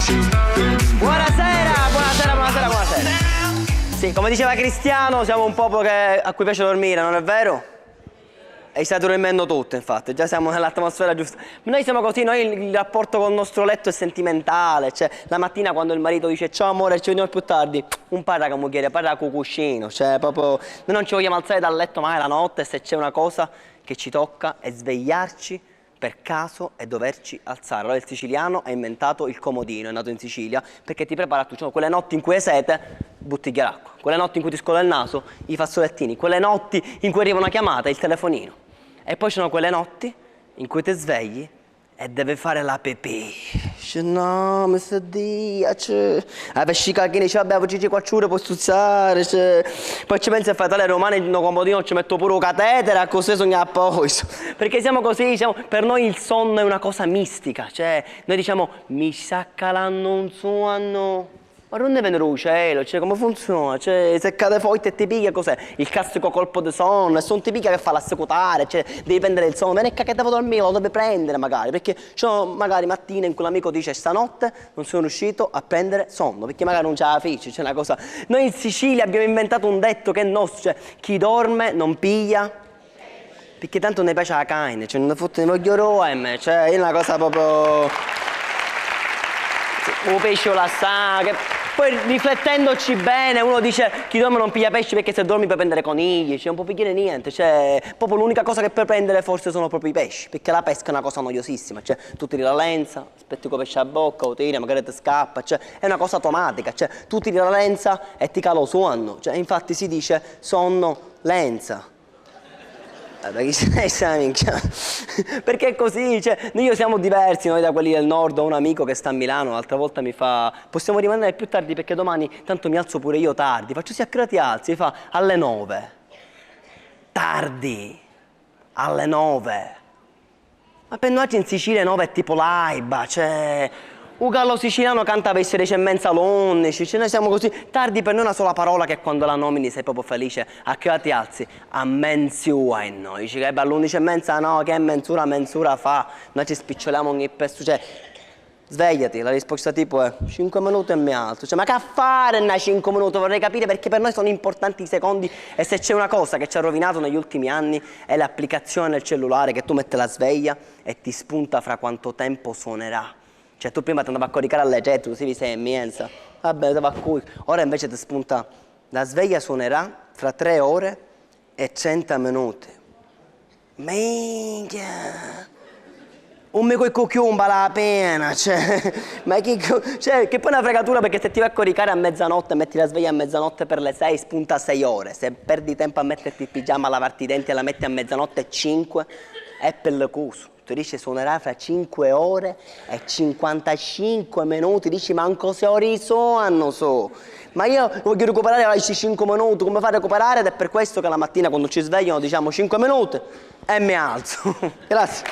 Buonasera, buonasera, buonasera, buonasera. Sì, come diceva Cristiano, siamo un popolo a cui piace dormire, non è vero? E state dormendo tutte, infatti, già siamo nell'atmosfera giusta. Noi siamo così, noi il rapporto con il nostro letto è sentimentale, cioè la mattina quando il marito dice ciao amore, ci vediamo più tardi, un parla cameriere, parla cucuscino, cioè proprio noi non ci vogliamo alzare dal letto mai la notte se c'è una cosa che ci tocca è svegliarci per caso e doverci alzare. Allora il siciliano ha inventato il comodino, è nato in Sicilia, perché ti prepara tutto, cioè, quelle notti in cui hai sete, bottiglia d'acqua, quelle notti in cui ti scola il naso, i fazzolettini, quelle notti in cui arriva una chiamata, il telefonino. E poi ci sono quelle notti in cui ti svegli e deve fare la pipì. Dice, no, mi sta dia, la pescica che dice, vabbè, poi ci qua ciure, puoi stuzzare, poi ci pensi a fare tale romane, in un comodino ci metto pure un catetere, così sogna a posto. Perché siamo così, diciamo, per noi il sonno è una cosa mistica, cioè, noi diciamo, mi sta calando un sonno. Ma non è venuto il cielo, cioè come funziona? Cioè, se cade forte e ti piglia, cos'è? Il classico colpo di sonno, e se non ti piglia che fa l'assecutare, cioè devi prendere il sonno, non è che devo dormire, lo devi prendere magari, perché cioè, magari mattina in cui l'amico dice stanotte non sono riuscito a prendere sonno, perché magari non c'è la fice, c'è una cosa. Noi in Sicilia abbiamo inventato un detto che è nostro, cioè chi dorme non piglia, perché tanto ne piace la carne, cioè non fotte ne voglio roem, cioè è una cosa proprio. Un pesce la sa, che poi riflettendoci bene uno dice chi dorme non piglia pesci perché se dormi puoi prendere conigli, cioè non può pigliare niente, cioè proprio l'unica cosa che puoi prendere forse sono proprio i pesci, perché la pesca è una cosa noiosissima, cioè tu tiri la lenza, aspetti con pesce a bocca, o tiri, magari ti scappa, cioè è una cosa automatica, cioè tu tiri la lenza e ti cala lo sonno, cioè infatti si dice sonno lenza. Perché è così, cioè, noi siamo diversi noi da quelli del nord. Ho un amico che sta a Milano, l'altra volta mi fa possiamo rimanere più tardi perché domani tanto mi alzo pure io tardi. Faccio sì, a che ora ti alzi? Mi fa alle 9. Tardi, alle 9. Ma per noi in Sicilia 9 è tipo l'aiba, cioè un gallo siciliano canta per essere 10:30 all'11, cioè noi siamo così, tardi per noi è una sola parola che quando la nomini sei proprio felice. A che ora ti alzi? A menzua e noi, dici che all'11:30 no, che menzura fa, noi ci spiccioliamo ogni pezzo, cioè svegliati, la risposta tipo è 5 minuti e mi alzo, cioè ma che a fare nei 5 minuti, vorrei capire perché per noi sono importanti i secondi e se c'è una cosa che ci ha rovinato negli ultimi anni è l'applicazione nel cellulare che tu metti la sveglia e ti spunta fra quanto tempo suonerà. Cioè tu prima ti andavi a coricare alle 7, così vi sei immensa, vabbè, te va qui. Ora invece ti spunta, la sveglia suonerà fra 3 ore e 100 minuti. Minchia! Un mico il cucchium vale la pena, cioè, ma che poi è una fregatura perché se ti vai a coricare a mezzanotte, metti la sveglia a mezzanotte per le 6, spunta 6 ore. Se perdi tempo a metterti il pigiama, a lavarti i denti e la metti a mezzanotte e 5, è per il cuso. Tu dici suonerà fra 5 ore e 55 minuti, dici manco 6 ore di sonno so. Ma io voglio recuperare questi 5 minuti, come fai a recuperare? Ed è per questo che la mattina quando ci svegliano diciamo 5 minuti e mi alzo. Grazie.